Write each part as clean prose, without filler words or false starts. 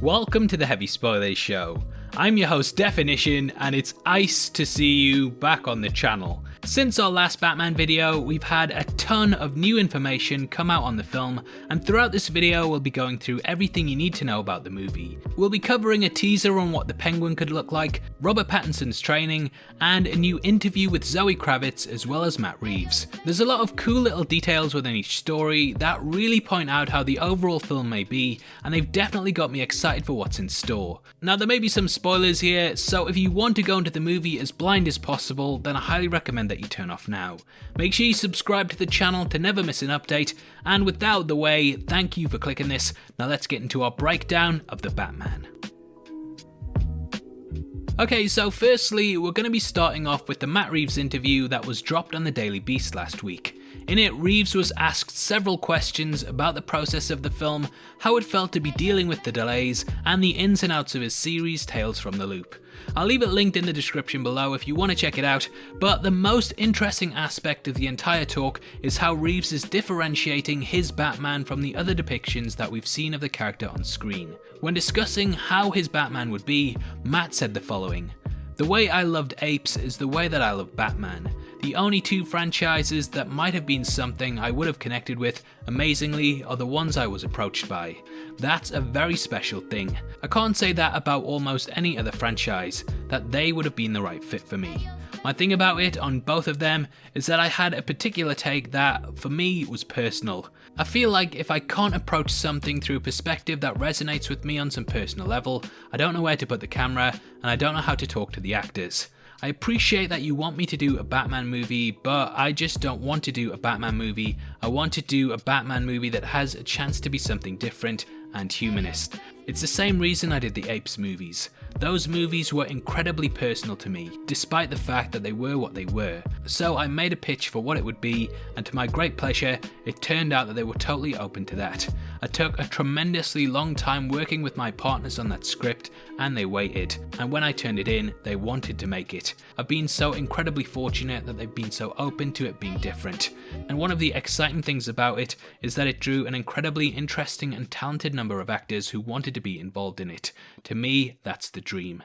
Welcome to the Heavy Spoilers Show. I'm your host Definition, and it's ice to see you back on the channel. Since our last Batman video, we've had a ton of new information come out on the film, and throughout this video we'll be going through everything you need to know about the movie. We'll be covering a teaser on what the Penguin could look like, Robert Pattinson's training, and a new interview with Zoe Kravitz as well as Matt Reeves. There's a lot of cool little details within each story that really point out how the overall film may be, and they've definitely got me excited for what's in store. Now there may be some spoilers here, so if you want to go into the movie as blind as possible, then I highly recommend that you turn off now. Make sure you subscribe to the channel to never miss an update, and with that out of the way, thank you for clicking this. Now let's get into our breakdown of the Batman. Okay, so firstly, we're going to be starting off with the Matt Reeves interview that was dropped on the Daily Beast last week. In it, Reeves was asked several questions about the process of the film, how it felt to be dealing with the delays, and the ins and outs of his series Tales from the Loop. I'll leave it linked in the description below if you want to check it out, but the most interesting aspect of the entire talk is how Reeves is differentiating his Batman from the other depictions that we've seen of the character on screen. When discussing how his Batman would be, Matt said the following: "The way I loved Apes is the way that I love Batman. The only two franchises that might have been something I would have connected with, amazingly, are the ones I was approached by. That's a very special thing. I can't say that about almost any other franchise, that they would have been the right fit for me. My thing about it on both of them is that I had a particular take that, for me, was personal. I feel like if I can't approach something through a perspective that resonates with me on some personal level, I don't know where to put the camera, and I don't know how to talk to the actors. I appreciate that you want me to do a Batman movie, but I just don't want to do a Batman movie. I want to do a Batman movie that has a chance to be something different and humanist. It's the same reason I did the Apes movies. Those movies were incredibly personal to me, despite the fact that they were what they were. So I made a pitch for what it would be, and to my great pleasure, it turned out that they were totally open to that. I took a tremendously long time working with my partners on that script, and they waited. And when I turned it in, they wanted to make it. I've been so incredibly fortunate that they've been so open to it being different. And one of the exciting things about it is that it drew an incredibly interesting and talented number of actors who wanted to be involved in it. To me, that's the dream.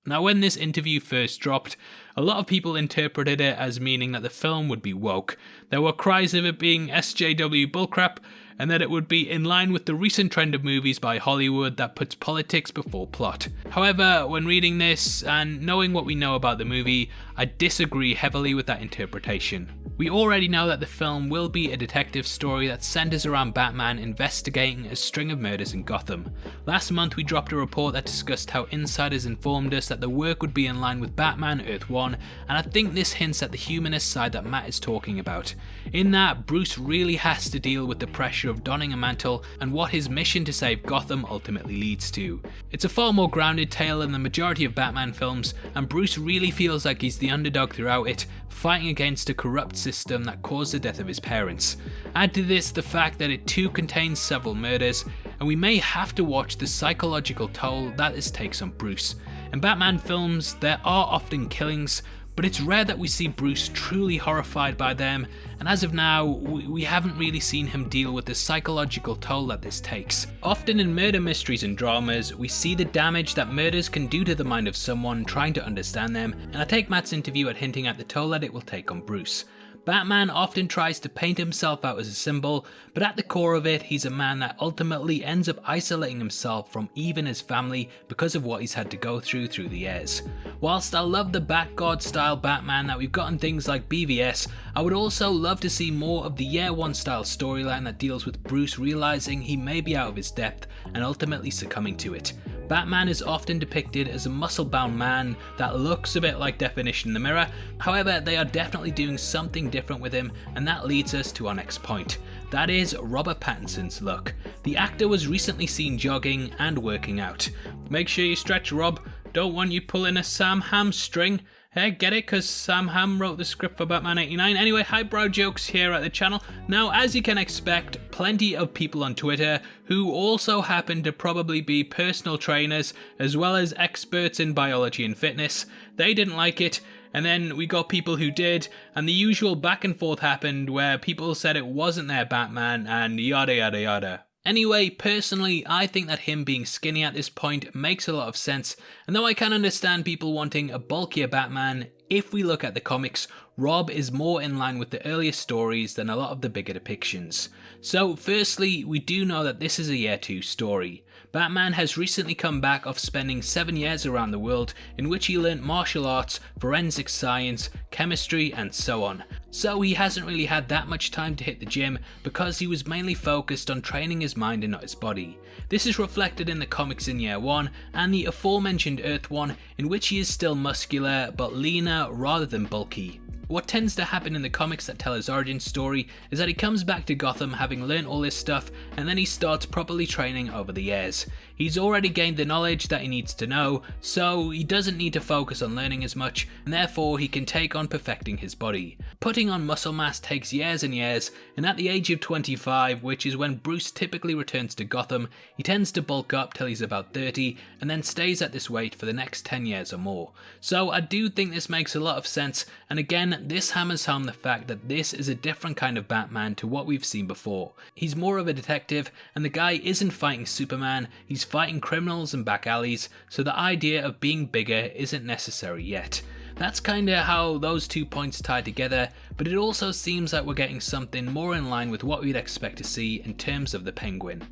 Now, when this interview first dropped, a lot of people interpreted it as meaning that the film would be woke. There were cries of it being SJW bullcrap, and that it would be in line with the recent trend of movies by Hollywood that puts politics before plot. However, when reading this and knowing what we know about the movie, I disagree heavily with that interpretation. We already know that the film will be a detective story that centers around Batman investigating a string of murders in Gotham. Last month we dropped a report that discussed how insiders informed us that the work would be in line with Batman Earth 1, and I think this hints at the humanist side that Matt is talking about. In that, Bruce really has to deal with the pressure of donning a mantle and what his mission to save Gotham ultimately leads to. It's a far more grounded tale than the majority of Batman films, and Bruce really feels like he's the underdog throughout it, fighting against a corrupt system that caused the death of his parents. Add to this the fact that it too contains several murders, and we may have to watch the psychological toll that this takes on Bruce. In Batman films, there are often killings, but it's rare that we see Bruce truly horrified by them, and as of now, we haven't really seen him deal with the psychological toll that this takes. Often in murder mysteries and dramas, we see the damage that murders can do to the mind of someone trying to understand them, and I take Matt's interview at hinting at the toll that it will take on Bruce. Batman often tries to paint himself out as a symbol, but at the core of it, he's a man that ultimately ends up isolating himself from even his family because of what he's had to go through the years. Whilst I love the Batgod style Batman that we've got in things like BVS, I would also love to see more of the Year One style storyline that deals with Bruce realizing he may be out of his depth and ultimately succumbing to it. Batman is often depicted as a muscle-bound man that looks a bit like Definition in the mirror. However, they are definitely doing something different with him, and that leads us to our next point. That is Robert Pattinson's look. The actor was recently seen jogging and working out. Make sure you stretch, Rob. Don't want you pulling a Sam hamstring. Hey, get it? Because Sam Hamm wrote the script for Batman 89. Anyway, highbrow jokes here at the channel. Now, as you can expect, plenty of people on Twitter who also happen to probably be personal trainers as well as experts in biology and fitness, they didn't like it. And then we got people who did, and the usual back and forth happened where people said it wasn't their Batman and yada yada yada. Anyway, personally, I think that him being skinny at this point makes a lot of sense, and though I can understand people wanting a bulkier Batman, if we look at the comics, Rob is more in line with the earlier stories than a lot of the bigger depictions. So firstly, we do know that this is a year 2 story. Batman has recently come back off spending 7 years around the world in which he learnt martial arts, forensic science, chemistry and so on. So he hasn't really had that much time to hit the gym because he was mainly focused on training his mind and not his body. This is reflected in the comics in year 1 and the aforementioned Earth 1 in which he is still muscular but leaner rather than bulky. What tends to happen in the comics that tell his origin story is that he comes back to Gotham having learnt all this stuff and then he starts properly training over the years. He's already gained the knowledge that he needs to know, so he doesn't need to focus on learning as much and therefore he can take on perfecting his body. Putting on muscle mass takes years and years, and at the age of 25, which is when Bruce typically returns to Gotham, he tends to bulk up till he's about 30 and then stays at this weight for the next 10 years or more. So I do think this makes a lot of sense, and again, this hammers home the fact that this is a different kind of Batman to what we've seen before. He's more of a detective, and the guy isn't fighting Superman, he's fighting criminals in back alleys, so the idea of being bigger isn't necessary yet. That's kinda how those 2 points tie together, but it also seems like we're getting something more in line with what we'd expect to see in terms of the Penguin.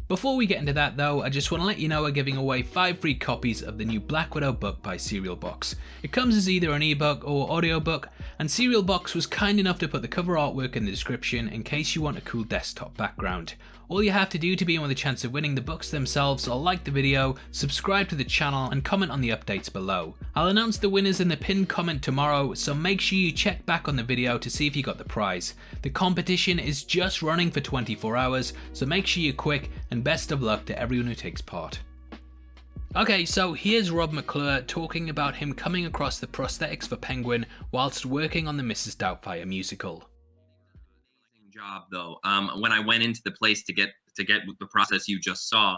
Before we get into that though, I just want to let you know we're giving away 5 free copies of the new Black Widow book by Serial Box. It comes as either an ebook or audiobook, and Serial Box was kind enough to put the cover artwork in the description in case you want a cool desktop background. All you have to do to be in with a chance of winning the books themselves are like the video, subscribe to the channel and comment on the updates below. I'll announce the winners in the pinned comment tomorrow, so make sure you check back on the video to see if you got the prize. The competition is just running for 24 hours, so make sure you're quick and best of luck to everyone who takes part. Okay, so here's Rob McClure talking about him coming across the prosthetics for Penguin whilst working on the Mrs. Doubtfire musical. Job though, when I went into the place to get the process you just saw,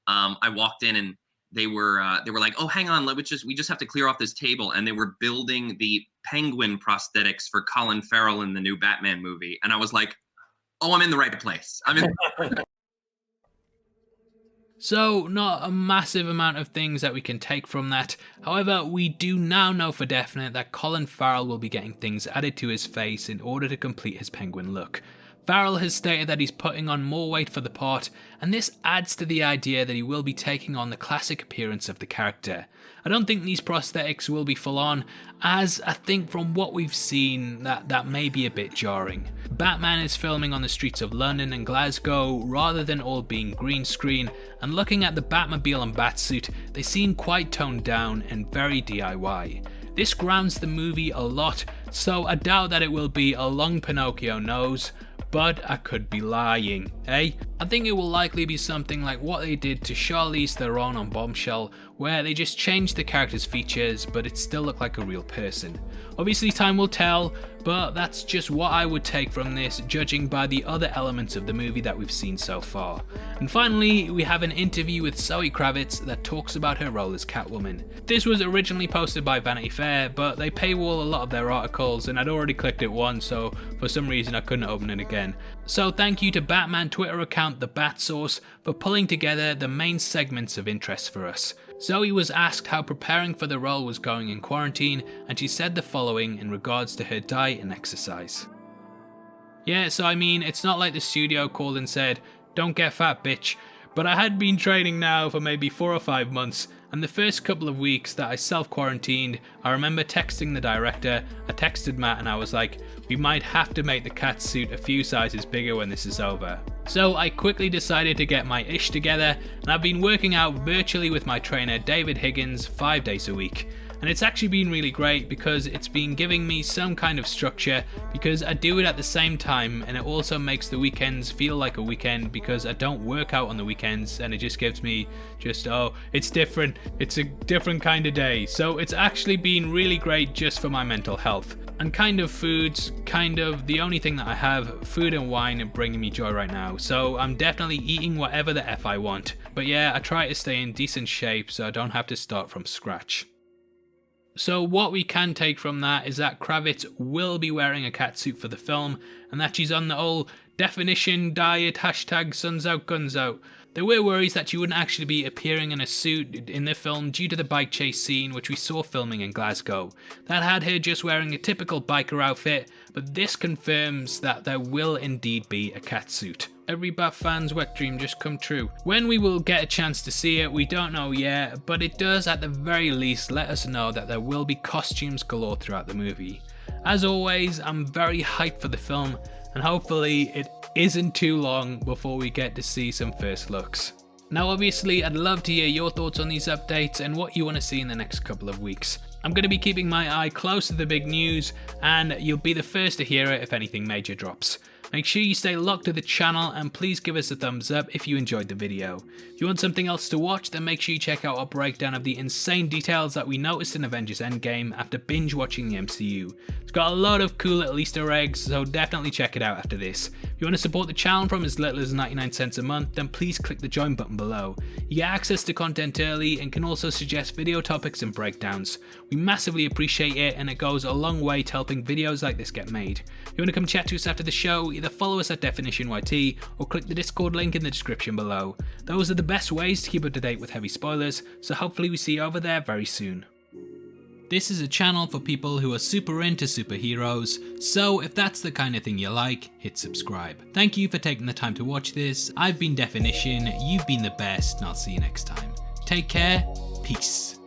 I walked in and they were like, oh, hang on, we just have to clear off this table, and they were building the Penguin prosthetics for Colin Farrell in the new Batman movie, and I was like, oh, I'm in the right place. So, not a massive amount of things that we can take from that. However, we do now know for definite that Colin Farrell will be getting things added to his face in order to complete his Penguin look. Farrell has stated that he's putting on more weight for the part, and this adds to the idea that he will be taking on the classic appearance of the character. I don't think these prosthetics will be full on, as I think from what we've seen that may be a bit jarring. Batman is filming on the streets of London and Glasgow rather than all being green screen, and looking at the Batmobile and Batsuit, they seem quite toned down and very DIY. This grounds the movie a lot, so I doubt that it will be a long Pinocchio nose, but I could be lying, eh? I think it will likely be something like what they did to Charlize Theron on Bombshell, where they just changed the character's features but it still looked like a real person. Obviously time will tell, but that's just what I would take from this, judging by the other elements of the movie that we've seen so far. And finally, we have an interview with Zoe Kravitz that talks about her role as Catwoman. This was originally posted by Vanity Fair, but they paywall a lot of their articles and I'd already clicked it once, so for some reason I couldn't open it again. So thank you to Batman Twitter account The Bat Source for pulling together the main segments of interest for us. Zoe was asked how preparing for the role was going in quarantine, and she said the following in regards to her diet and exercise. Yeah, so I mean, it's not like the studio called and said, don't get fat bitch, but I had been training now for maybe 4 or 5 months, and the first couple of weeks that I self-quarantined, I remember texting the director. I texted Matt and I was like, we might have to make the cat suit a few sizes bigger when this is over. So I quickly decided to get my ish together, and I've been working out virtually with my trainer David Higgins 5 days a week. And it's actually been really great because it's been giving me some kind of structure, because I do it at the same time, and it also makes the weekends feel like a weekend because I don't work out on the weekends, and it just gives me it's different, it's a different kind of day. So it's actually been really great just for my mental health. And food's kind of the only thing that I have. Food and wine are bringing me joy right now, so I'm definitely eating whatever the F I want. But yeah, I try to stay in decent shape so I don't have to start from scratch. So what we can take from that is that Kravitz will be wearing a catsuit for the film, and that she's on the old Definition diet, hashtag suns out guns out. There were worries that she wouldn't actually be appearing in a suit in the film due to the bike chase scene which we saw filming in Glasgow. That had her just wearing a typical biker outfit, but this confirms that there will indeed be a cat suit. Every Bat fan's wet dream just come true. When we will get a chance to see it, we don't know yet, but it does at the very least let us know that there will be costumes galore throughout the movie. As always, I'm very hyped for the film, and hopefully it isn't too long before we get to see some first looks. Now obviously I'd love to hear your thoughts on these updates and what you want to see in the next couple of weeks. I'm going to be keeping my eye close to the big news, and you'll be the first to hear it if anything major drops. Make sure you stay locked to the channel and please give us a thumbs up if you enjoyed the video. If you want something else to watch, then make sure you check out our breakdown of the insane details that we noticed in Avengers Endgame after binge watching the MCU. It's got a lot of cool little Easter eggs, so definitely check it out after this. If you want to support the channel from as little as 99 cents a month, then please click the join button below. You get access to content early and can also suggest video topics and breakdowns. We massively appreciate it, and it goes a long way to helping videos like this get made. If you want to come chat to us after the show, either follow us at DefinitionYT or click the Discord link in the description below. Those are the best ways to keep up to date with heavy spoilers, so hopefully we see you over there very soon. This is a channel for people who are super into superheroes, so if that's the kind of thing you like, hit subscribe. Thank you for taking the time to watch this. I've been Definition, you've been the best, and I'll see you next time. Take care, peace.